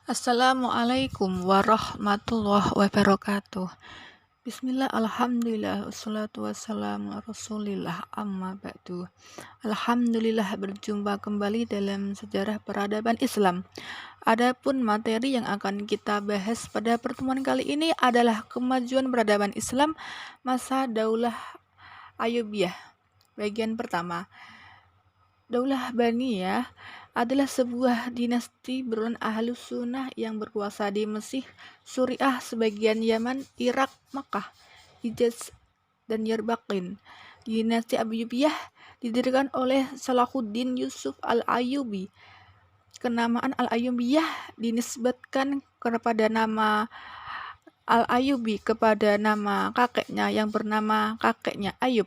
Assalamualaikum warahmatullahi wabarakatuh. Bismillah, alhamdulillah, wassalatu wassalamu ala rasulillah, amma ba'du. Alhamdulillah, berjumpa kembali dalam sejarah peradaban Islam. Adapun materi yang akan kita bahas pada pertemuan kali ini adalah kemajuan peradaban Islam masa Daulah Ayyubiyah. Bagian pertama, Daulah Baniyah adalah sebuah dinasti berulang Ahlus Sunnah yang berkuasa di Mesir, Suriah, sebagian Yaman, Irak, Makkah, Hijaz, dan Yarbakin. Dinasti Ayyubiyah didirikan oleh Salahuddin Yusuf Al-Ayyubi. Kenamaan Al-Ayyubiyah dinisbatkan kepada nama Al-Ayyubi kepada nama kakeknya yang bernama kakeknya Ayub.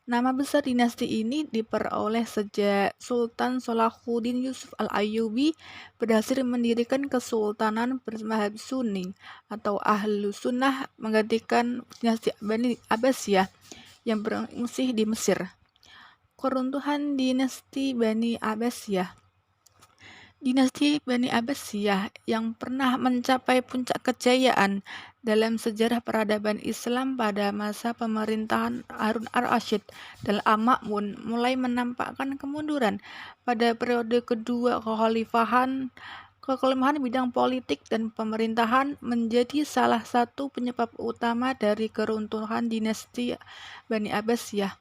Nama besar dinasti ini diperoleh sejak Sultan Salahuddin Yusuf Al-Ayyubi berhasil mendirikan Kesultanan Bermadzhab Sunni atau Ahlus Sunnah menggantikan dinasti Bani Abbasiyah yang berfungsi di Mesir. Keruntuhan dinasti Bani Abbasiyah. Dinasti Bani Abbasiyah yang pernah mencapai puncak kejayaan dalam sejarah peradaban Islam pada masa pemerintahan Harun ar-Rasyid dan Al-Ma'mun mulai menampakkan kemunduran pada periode kedua kekhalifahan. Kekelemahan bidang politik dan pemerintahan menjadi salah satu penyebab utama dari keruntuhan dinasti Bani Abbasiyah.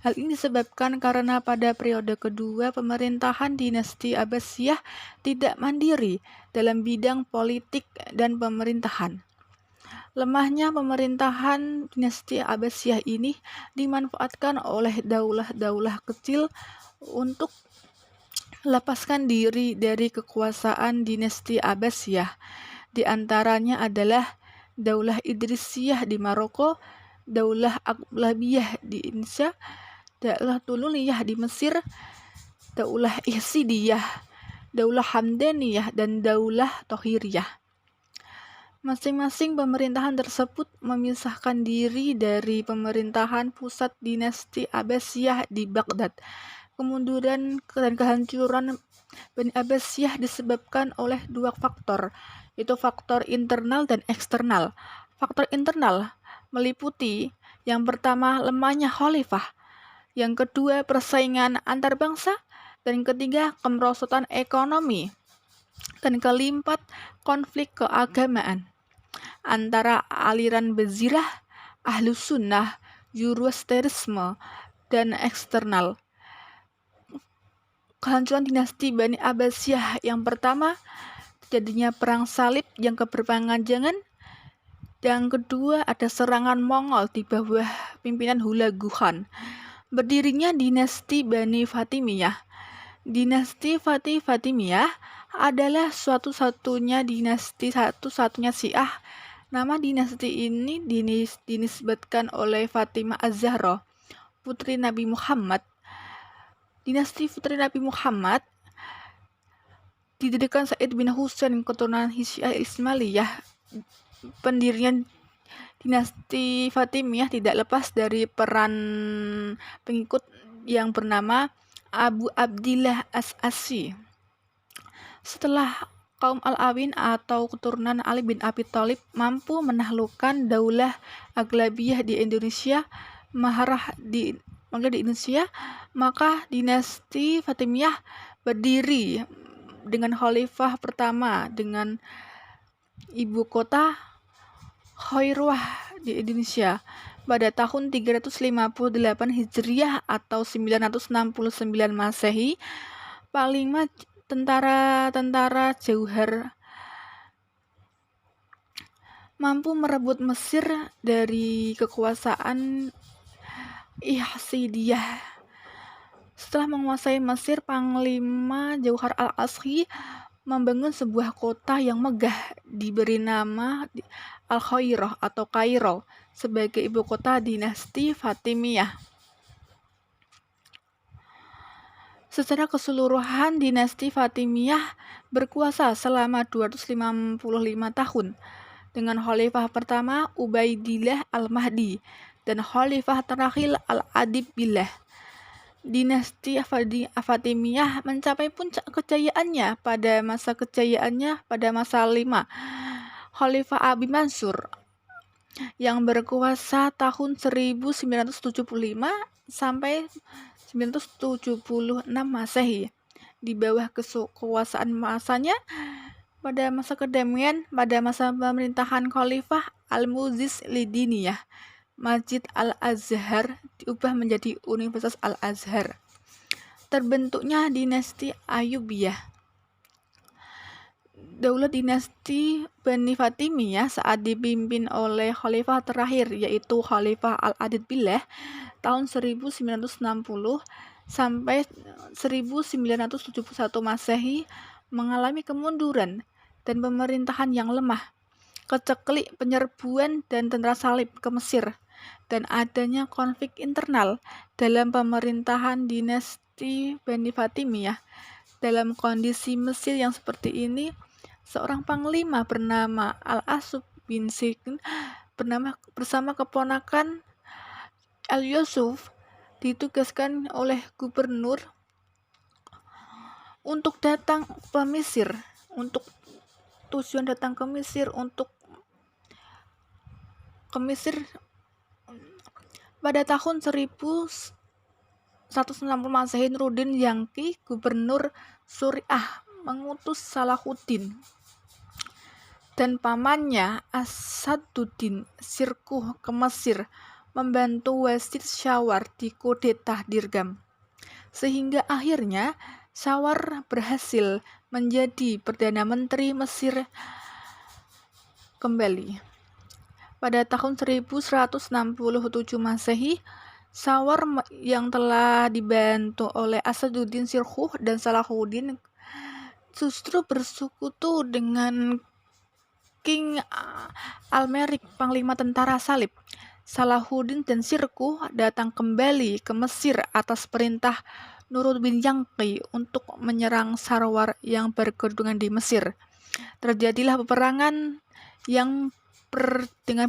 Hal ini disebabkan karena pada periode kedua pemerintahan dinasti Abbasiyah tidak mandiri dalam bidang politik dan pemerintahan. Lemahnya pemerintahan dinasti Abbasiyah ini dimanfaatkan oleh daulah-daulah kecil untuk melepaskan diri dari kekuasaan dinasti Abbasiyah. Di antaranya adalah Daulah Idrisiyah di Maroko, Daulah Aglabiyah di Indonesia, Daulah Tuluniyah di Mesir, Daulah Ihsidiyah, Daulah Hamdaniyah, dan Daulah Tohiriyah. Masing-masing pemerintahan tersebut memisahkan diri dari pemerintahan pusat dinasti Abbasiyah di Baghdad. Kemunduran dan kehancuran Bani Abbasiyah disebabkan oleh dua faktor, yaitu faktor internal dan eksternal. Faktor internal meliputi yang pertama lemahnya khalifah, yang kedua persaingan antar bangsa, dan ketiga kemerosotan ekonomi, dan keempat konflik keagamaan antara aliran Bezirah, Ahlus Sunnah, Zoroastrianisme, dan eksternal. Kehancuran dinasti Bani Abbasiyah yang pertama, terjadinya perang salib yang keberpanjangan. Yang kedua, ada serangan Mongol di bawah pimpinan Hulagu Khan. Berdirinya dinasti Bani Fatimiyah. Dinasti Fatimiyah adalah satu-satunya Syiah. Nama dinasti ini dinisbatkan oleh Fatimah Az-Zahra, putri Nabi Muhammad. Dinasti putri Nabi Muhammad didirikan Said bin Husain, keturunan Syiah Ismailiyah. Pendirian dinasti Fatimiyah tidak lepas dari peran pengikut yang bernama Abu Abdillah As-Asi. Setelah kaum Alawin atau keturunan Ali bin Abi Thalib mampu menaklukkan Daulah Aglabiyah di Indonesia, Maharah di Indonesia, maka dinasti Fatimiyah berdiri dengan khalifah pertama dengan ibu kota Khairwah di Indonesia pada tahun 358 Hijriah atau 969 Masehi. Panglima tentara Jauhar mampu merebut Mesir dari kekuasaan Ihsidiyah. Setelah menguasai Mesir, Panglima Jauhar al-Asri membangun sebuah kota yang megah diberi nama Al-Khairah atau Kairo sebagai ibu kota dinasti Fatimiyah. Secara keseluruhan, dinasti Fatimiyah berkuasa selama 255 tahun dengan khalifah pertama Ubaidillah Al-Mahdi dan khalifah terakhir Al-Adib Billah. Dinasti Fatimiyah mencapai puncak kejayaannya pada masa 5 Khalifah Abi Mansur yang berkuasa tahun 1975 sampai 976 Masehi. Di bawah kekuasaan masanya pada masa pemerintahan Khalifah Al-Mu'izz Lidiniyah, Masjid Al-Azhar diubah menjadi Universitas Al-Azhar. Terbentuknya dinasti Ayyubiyah. Daulah dinasti Bani Fatimiyah saat dipimpin oleh khalifah terakhir yaitu Khalifah Al-Adid Billah tahun 1960 sampai 1971 Masehi mengalami kemunduran dan pemerintahan yang lemah, keceklik penyerbuan dan tentara salib ke Mesir, dan adanya konflik internal dalam pemerintahan dinasti Bani Fatimiyah. Dalam kondisi Mesir yang seperti ini, seorang panglima bernama Al-Asub bin Sikin bersama keponakan Al-Yusuf ditugaskan oleh gubernur untuk datang ke Mesir, pada tahun 1160 Masehi. Nuruddin Yangki, gubernur Suriah, mengutus Salahuddin dan pamannya Asaduddin Sirkuh ke Mesir membantu Wazir Syawar di kudeta Dirgam, sehingga akhirnya Syawar berhasil menjadi Perdana Menteri Mesir kembali. Pada tahun 1167 Masehi, Syawar yang telah dibantu oleh Asaduddin Sirkuh dan Salahuddin justru bersekutu dengan King Al-Merik, panglima tentara salib. Salahuddin dan Sirkuh datang kembali ke Mesir atas perintah Nuruddin Yangki untuk menyerang Syawar yang berkedudukan di Mesir. Terjadilah peperangan dengan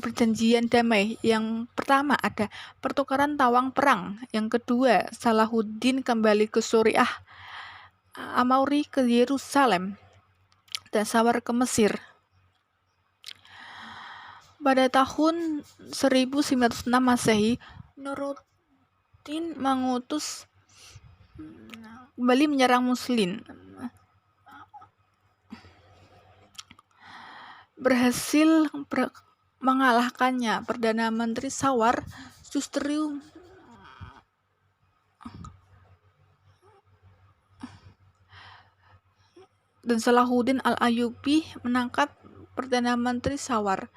perjanjian damai. Yang pertama ada pertukaran tawang perang. Yang kedua, Salahuddin kembali ke Suriah, Amauri ke Yerusalem, dan Syawar ke Mesir. Pada tahun 1906 Masehi, Nuruddin mengutus kembali menyerang Muslim, berhasil mengalahkannya. Perdana Menteri Syawar justru dan Salahuddin Al-Ayyubi menangkap Perdana Menteri Syawar.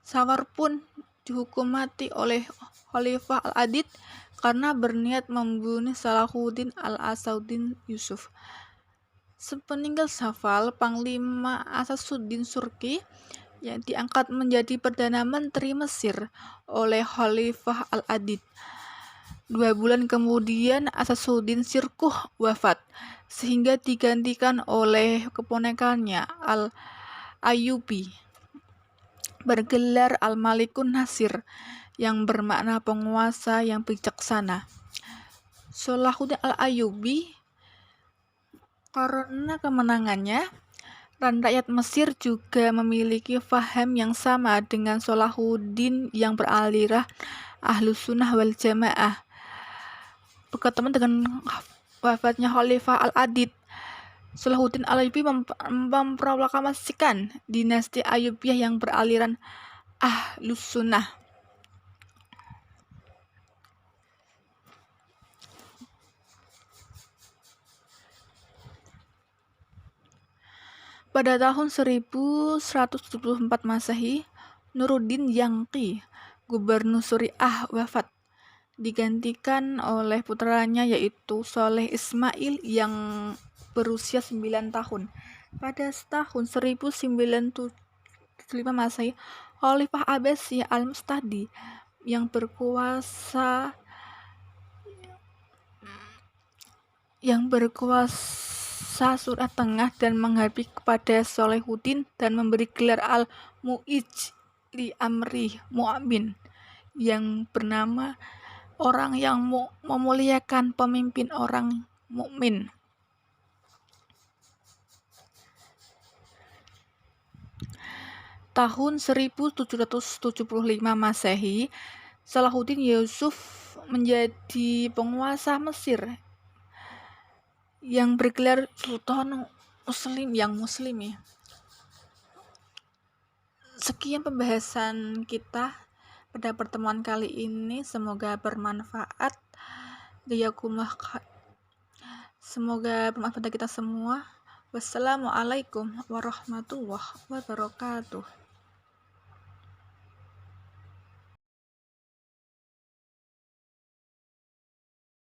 Syawar pun dihukum mati oleh Khalifah Al-Adid karena berniat membunuh Salahuddin Al-Asaduddin Yusuf. Sepeninggal Syawal, Panglima Asaduddin Surki yang diangkat menjadi Perdana Menteri Mesir oleh Khalifah Al-Adid. 2 bulan kemudian Asaduddin Sirkuh wafat, sehingga digantikan oleh keponakannya Al-Ayyubi, bergelar Al-Malikun Nasir, yang bermakna penguasa yang bijaksana. Salahuddin Al-Ayyubi, karena kemenangannya, dan rakyat Mesir juga memiliki faham yang sama dengan Salahuddin yang beraliran Ahlus Sunnah wal Jamaah. Bertemu dengan wafatnya Khalifah Al-Adid, Salahuddin Al-Ayyubi memproklamasikan dinasti Ayyubiyah yang beraliran Ahlus Sunnah. Pada tahun 1174 Masehi, Nuruddin Yangki, gubernur Suriah, wafat, digantikan oleh putranya yaitu Soleh Ismail yang berusia 9 tahun. Pada tahun 1095 Masehi, Khalifah Abbasiyah Al-Mustadi yang berkuasa Suriah Tengah dan menghadapi kepada Salahuddin dan memberi gelar Al-Mu'izz li Amri Mu'min yang bernama orang yang memuliakan pemimpin orang mukmin. Tahun 1775 Masehi, Salahuddin Yusuf menjadi penguasa Mesir yang bergelar Sultan Muslim ya. Sekian pembahasan kita pada pertemuan kali ini, semoga bermanfaat. Semoga bermanfaat bagi kita semua. Wassalamualaikum warahmatullahi wabarakatuh.